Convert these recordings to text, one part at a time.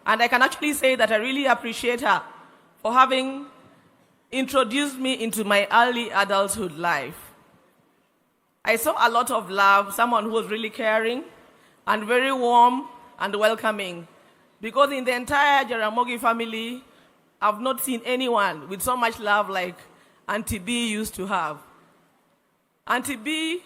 And I can actually say that I really appreciate her for having introduced me into my early adulthood life. I saw a lot of love, someone who was really caring and very warm and welcoming. Because in the entire Jaramogi family, I've not seen anyone with so much love like Auntie B used to have. Auntie B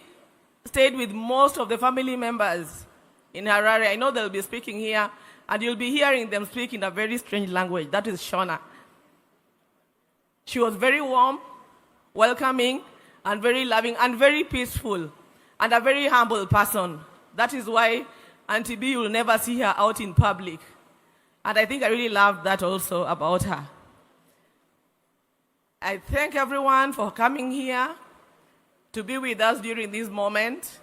stayed with most of the family members in Harare. I know they'll be speaking here, and you'll be hearing them speak in a very strange language. That is Shona. She was very warm, welcoming, and very loving, and very peaceful, and a very humble person. That is why Auntie B, will never see her out in public. And I think I really loved that also about her. I thank everyone for coming here to be with us during this moment.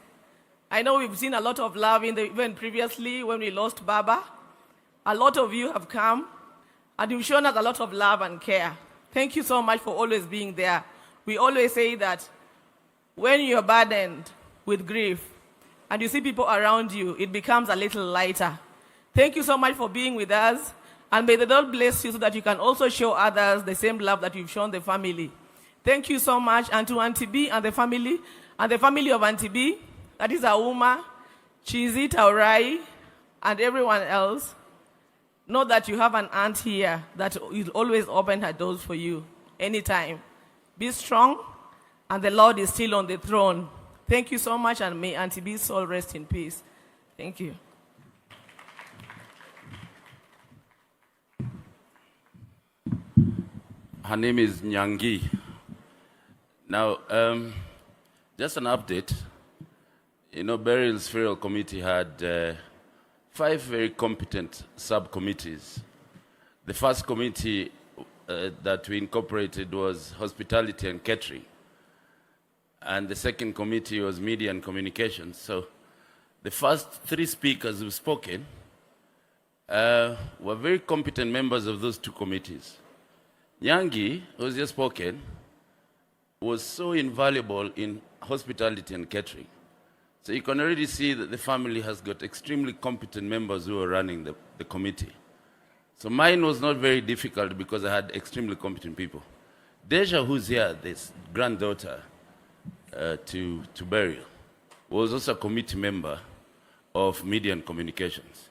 I know we've seen a lot of love even previously when we lost Baba. A lot of you have come, and you've shown us a lot of love and care. Thank you so much for always being there. We always say that when you're burdened with grief and you see people around you, it becomes a little lighter. Thank you so much for being with us, and may the Lord bless you so that you can also show others the same love that you've shown the family. Thank you so much, and to Auntie B and the family of Auntie B, that is Auma, Chizi, Taurai, and everyone else. Know that you have an aunt here that will always open her doors for you anytime. Be strong, and the Lord is still on the throne. Thank you so much, and may Auntie B's soul rest in peace. Thank you. Her name is Nyangi. Now, just an update. You know, Buríal's Funeral Committee had 5 very competent subcommittees. The first committee that we incorporated was Hospitality and Catering. And the second committee was Media and Communications. So the first 3 speakers who've spoken were very competent members of those 2 committees. Nyangi, who's just spoken, was so invaluable in hospitality and catering. So you can already see that the family has got extremely competent members who are running the committee. So mine was not very difficult because I had extremely competent people. Deja, who's here, this granddaughter to Buríal, was also a committee member of Media and Communications.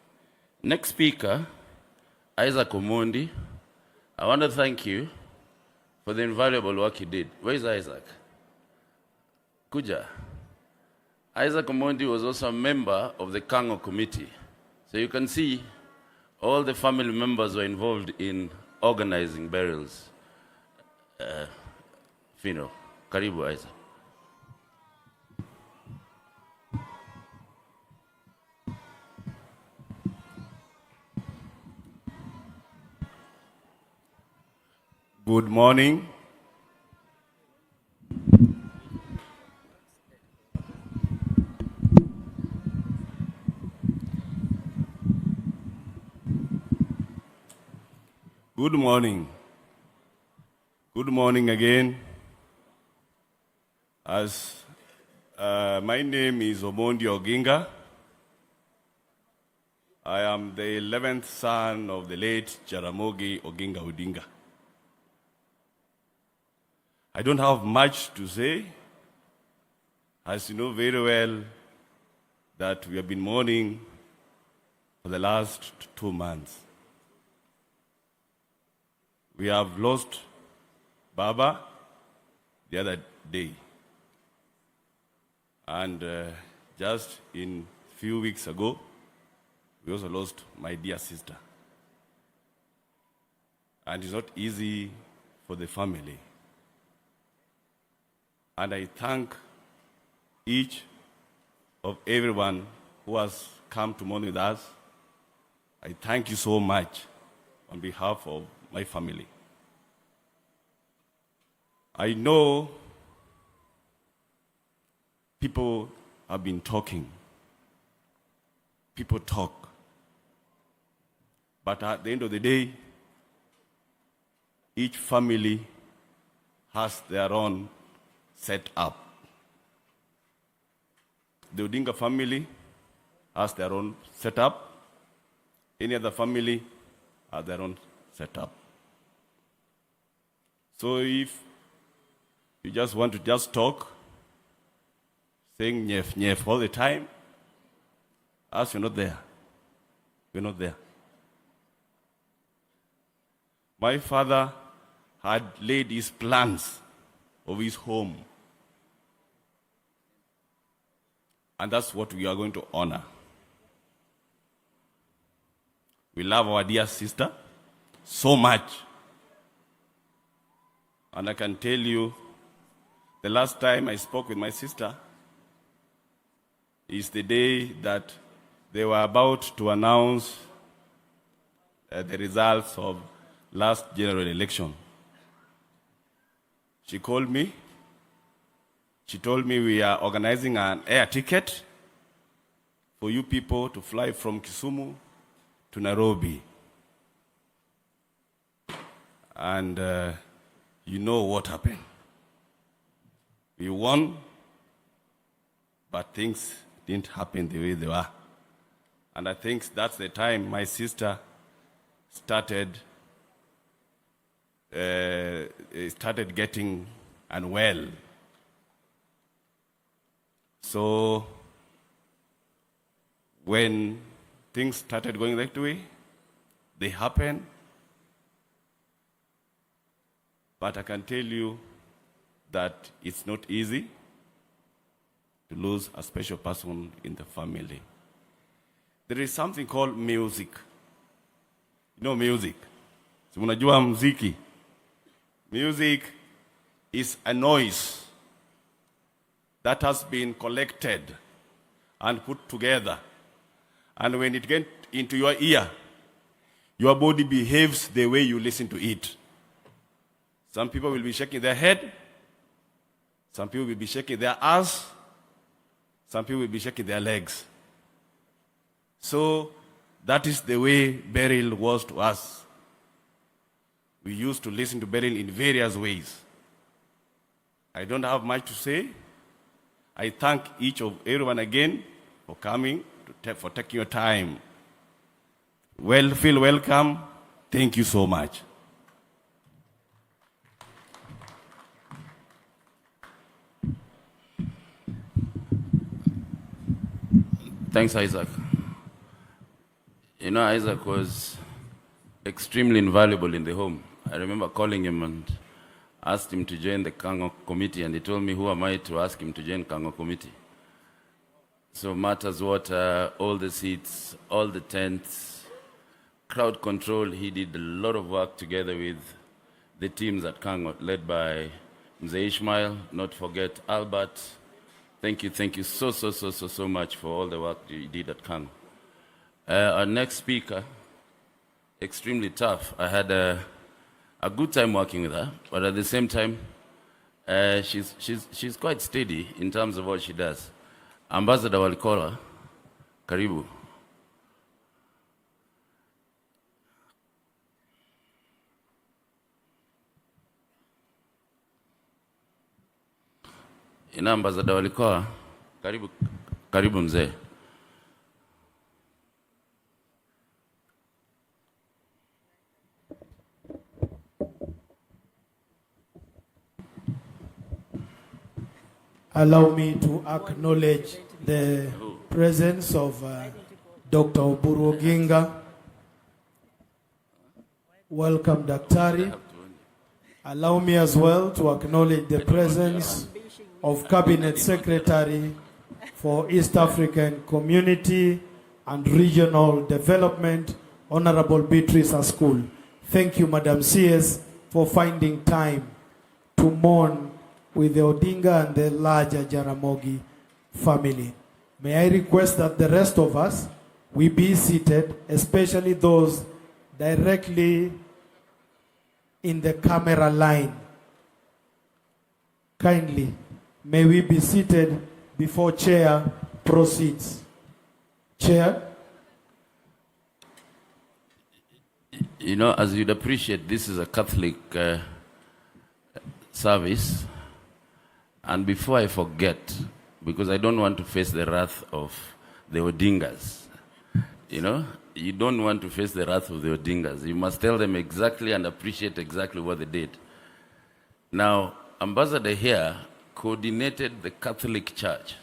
Next speaker, Isaac Omondi. I want to thank you for the invaluable work you did. Where is Isaac? Kuja. Isaac Omondi was also a member of the Kango committee. So you can see all the family members were involved in organizing Buríal's funeral. Karibu, Isaac. Good morning. Good morning. Good morning again. My name is Omondi Oginga. I am the 11th son of the late Jaramogi Oginga Odinga. I don't have much to say. As you know very well that we have been mourning for the last 2 months. We have lost Baba the other day. And just in a few weeks ago, we also lost my dear sister. And it's not easy for the family. And I thank each of everyone who has come to mourn with us. I thank you so much on behalf of my family. I know people have been talking. People talk. But at the end of the day, each family has their own set up. The Odinga family has their own setup. Any other family have their own setup. So if you just want to just talk, saying nyef, nyef all the time, as you're not there. You're not there. My father had laid his plans of his home. And that's what we are going to honor. We love our dear sister so much. And I can tell you, the last time I spoke with my sister is the day that they were about to announce the results of last general election. She called me. She told me we are organizing an air ticket for you people to fly from Kisumu to Nairobi. And you know what happened. We won, but things didn't happen the way they were. And I think that's the time my sister started getting unwell. So when things started going that way, they happened. But I can tell you that it's not easy to lose a special person in the family. There is something called music. You know music? Si munajua muziki. Music is a noise that has been collected and put together. And when it gets into your ear, your body behaves the way you listen to it. Some people will be shaking their head. Some people will be shaking their ass. Some people will be shaking their legs. So that is the way burial was to us. We used to listen to burial in various ways. I don't have much to say. I thank everyone again for coming, for taking your time. Well, feel welcome. Thank you so much. Thanks, Isaac. You know, Isaac was extremely invaluable in the home. I remember calling him and asked him to join the Kango committee, and he told me, who am I to ask him to join Kango committee? So matters water, all the seats, all the tents, crowd control. He did a lot of work together with the teams at Kango, led by Mzee Ishmael, not forget Albert. Thank you so much for all the work you did at Kango. Our next speaker, extremely tough. I had a good time working with her, but at the same time, she's quite steady in terms of what she does. Ambassador Walikola, karibu. Ina Ambassador Walikola, karibu mzee. Allow me to acknowledge the presence of Dr. Oburu Odinga. Welcome, Daktari. Allow me as well to acknowledge the presence of Cabinet Secretary for East African Community and Regional Development, Honorable Beatrice Askul. Thank you, Madam CS, for finding time to mourn with the Odinga and the larger Jaramogi family. May I request that the rest of us, we be seated, especially those directly in the camera line. Kindly, may we be seated before Chair proceeds. Chair. You know, as you'd appreciate, this is a Catholic service. And before I forget, because I don't want to face the wrath of the Odingas, you know, you don't want to face the wrath of the Odingas. You must tell them exactly and appreciate exactly what they did. Now, Ambassador here coordinated the Catholic Church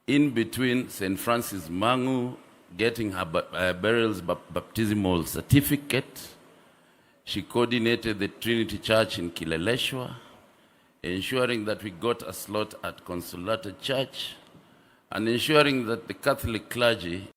in between St. Francis Mangu getting her burial's baptismal certificate. She coordinated the Trinity Church in Kileleshwa, ensuring that we got a slot at Consolata Church, and ensuring that the Catholic clergy